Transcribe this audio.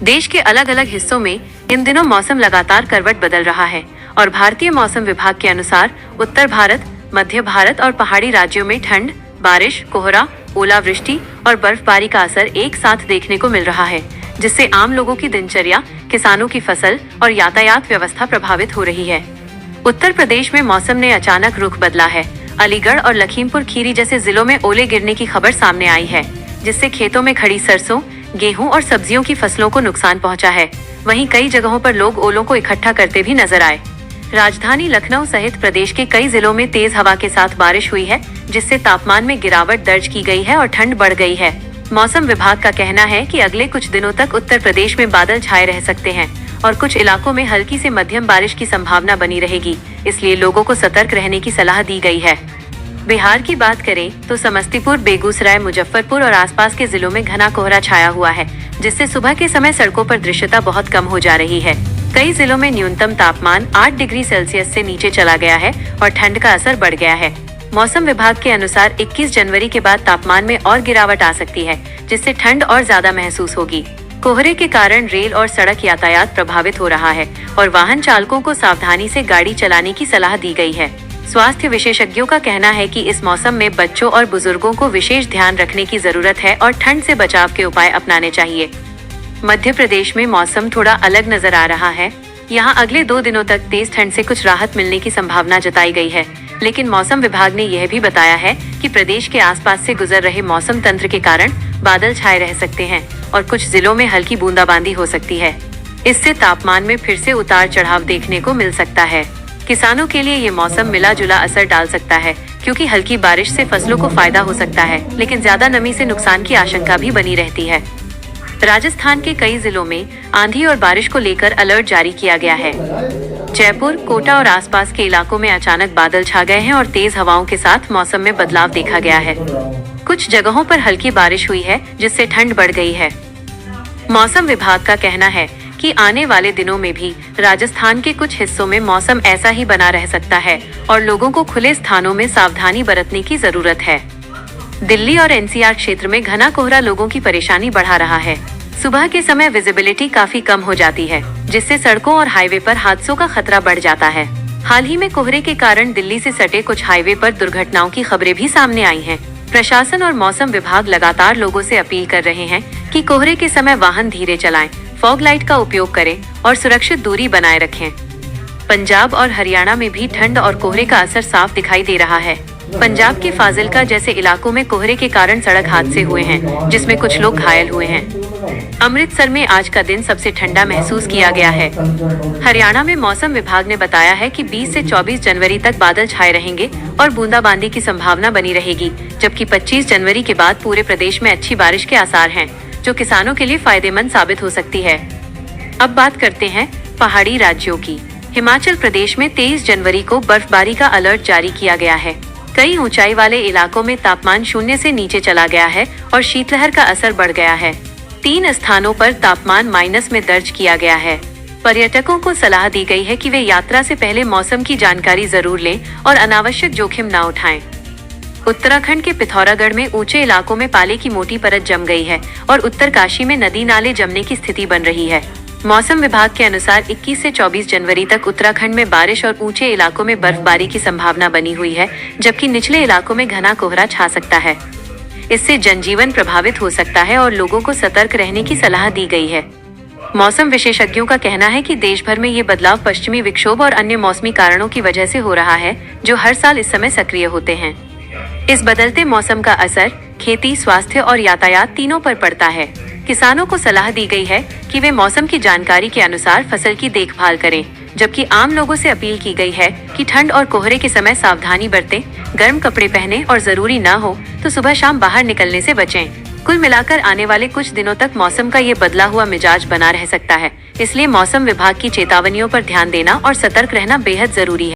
देश के अलग अलग हिस्सों में इन दिनों मौसम लगातार करवट बदल रहा है और भारतीय मौसम विभाग के अनुसार उत्तर भारत, मध्य भारत और पहाड़ी राज्यों में ठंड, बारिश, कोहरा, ओलावृष्टि और बर्फबारी का असर एक साथ देखने को मिल रहा है, जिससे आम लोगों की दिनचर्या, किसानों की फसल और यातायात व्यवस्था प्रभावित हो रही है। उत्तर प्रदेश में मौसम ने अचानक रुख बदला है। अलीगढ़ और लखीमपुर खीरी जैसे जिलों में ओले गिरने की खबर सामने आई है, जिससे खेतों में खड़ी सरसों, गेहूं और सब्जियों की फसलों को नुकसान पहुंचा है। वहीं कई जगहों पर लोग ओलों को इकट्ठा करते भी नजर आए। राजधानी लखनऊ सहित प्रदेश के कई जिलों में तेज हवा के साथ बारिश हुई है, जिससे तापमान में गिरावट दर्ज की गई है और ठंड बढ़ गई है। मौसम विभाग का कहना है कि अगले कुछ दिनों तक उत्तर प्रदेश में बादल छाए रह सकते हैं और कुछ इलाकों में हल्की से मध्यम बारिश की संभावना बनी रहेगी, इसलिए लोगों को सतर्क रहने की सलाह दी गई है। बिहार की बात करें तो समस्तीपुर, बेगूसराय, मुजफ्फरपुर और आसपास के जिलों में घना कोहरा छाया हुआ है, जिससे सुबह के समय सड़कों पर दृश्यता बहुत कम हो जा रही है। कई जिलों में न्यूनतम तापमान 8 डिग्री सेल्सियस से नीचे चला गया है और ठंड का असर बढ़ गया है। मौसम विभाग के अनुसार 21 जनवरी के बाद तापमान में और गिरावट आ सकती है, जिससे ठंड और ज्यादा महसूस होगी। कोहरे के कारण रेल और सड़क यातायात प्रभावित हो रहा है और वाहन चालकों को सावधानी से गाड़ी चलाने की सलाह दी गई है। स्वास्थ्य विशेषज्ञों का कहना है कि इस मौसम में बच्चों और बुजुर्गों को विशेष ध्यान रखने की जरूरत है और ठंड से बचाव के उपाय अपनाने चाहिए। मध्य प्रदेश में मौसम थोड़ा अलग नजर आ रहा है। यहाँ अगले 2 दिनों तक तेज ठंड से कुछ राहत मिलने की संभावना जताई गई है, लेकिन मौसम विभाग ने यह भी बताया है कि प्रदेश के आसपास से गुजर रहे मौसम तंत्र के कारण बादल छाए रह सकते हैं और कुछ जिलों में हल्की बूंदाबांदी हो सकती है। इससे तापमान में फिर से उतार चढ़ाव देखने को मिल सकता है। किसानों के लिए ये मौसम मिला जुला असर डाल सकता है, क्योंकि हल्की बारिश से फसलों को फायदा हो सकता है, लेकिन ज्यादा नमी से नुकसान की आशंका भी बनी रहती है। राजस्थान के कई जिलों में आंधी और बारिश को लेकर अलर्ट जारी किया गया है। जयपुर, कोटा और आसपास के इलाकों में अचानक बादल छा गए हैं और तेज हवाओं के साथ मौसम में बदलाव देखा गया है। कुछ जगहों पर हल्की बारिश हुई है, जिससे ठंड बढ़ गई है। मौसम विभाग का कहना है कि आने वाले दिनों में भी राजस्थान के कुछ हिस्सों में मौसम ऐसा ही बना रह सकता है और लोगों को खुले स्थानों में सावधानी बरतने की जरूरत है। दिल्ली और एनसीआर क्षेत्र में घना कोहरा लोगों की परेशानी बढ़ा रहा है। सुबह के समय विजिबिलिटी काफी कम हो जाती है, जिससे सड़कों और हाईवे पर हादसों का खतरा बढ़ जाता है। हाल ही में कोहरे के कारण दिल्ली से सटे कुछ हाईवे पर दुर्घटनाओं की खबरें भी सामने आई हैं। प्रशासन और मौसम विभाग लगातार लोगों से अपील कर रहे हैं कि कोहरे के समय वाहन धीरे चलाएं, फॉग लाइट का उपयोग करें और सुरक्षित दूरी बनाए रखें। पंजाब और हरियाणा में भी ठंड और कोहरे का असर साफ दिखाई दे रहा है। पंजाब के फाजिल्का जैसे इलाकों में कोहरे के कारण सड़क हादसे हुए हैं, जिसमें कुछ लोग घायल हुए हैं। अमृतसर में आज का दिन सबसे ठंडा महसूस किया गया है। हरियाणा में मौसम विभाग ने बताया है कि 20 से 24 जनवरी तक बादल छाए रहेंगे और बूंदाबांदी की संभावना बनी रहेगी, जबकि 25 जनवरी के बाद पूरे प्रदेश में अच्छी बारिश के आसार हैं, जो किसानों के लिए फायदेमंद साबित हो सकती है। अब बात करते हैं पहाड़ी राज्यों की। हिमाचल प्रदेश में 23 जनवरी को बर्फबारी का अलर्ट जारी किया गया है। कई ऊंचाई वाले इलाकों में तापमान 0 से नीचे चला गया है और शीतलहर का असर बढ़ गया है। 3 स्थानों पर तापमान माइनस में दर्ज किया गया है। पर्यटकों को सलाह दी गई है कि वे यात्रा से पहले मौसम की जानकारी जरूर लें और अनावश्यक जोखिम न उठाएं। उत्तराखंड के पिथौरागढ़ में ऊंचे इलाकों में पाले की मोटी परत जम गई है और उत्तरकाशी में नदी नाले जमने की स्थिति बन रही है। मौसम विभाग के अनुसार 21 से 24 जनवरी तक उत्तराखंड में बारिश और ऊंचे इलाकों में बर्फबारी की संभावना बनी हुई है, जबकि निचले इलाकों में घना कोहरा छा सकता है। इससे जनजीवन प्रभावित हो सकता है और लोगों को सतर्क रहने की सलाह दी गई है। मौसम विशेषज्ञों का कहना है कि देश भर में ये बदलाव पश्चिमी विक्षोभ और अन्य मौसमी कारणों की वजह से हो रहा है, जो हर साल इस समय सक्रिय होते हैं। इस बदलते मौसम का असर खेती, स्वास्थ्य और यातायात तीनों पर पड़ता है। किसानों को सलाह दी गई है कि वे मौसम की जानकारी के अनुसार फसल की देखभाल करें, जबकि आम लोगों से अपील की गई है कि ठंड और कोहरे के समय सावधानी बरतें, गर्म कपड़े पहनें और जरूरी न हो तो सुबह शाम बाहर निकलने से बचें। कुल मिलाकर आने वाले कुछ दिनों तक मौसम का ये बदला हुआ मिजाज बना रह सकता है, इसलिए मौसम विभाग की चेतावनियों पर ध्यान देना और सतर्क रहना बेहद जरूरी है।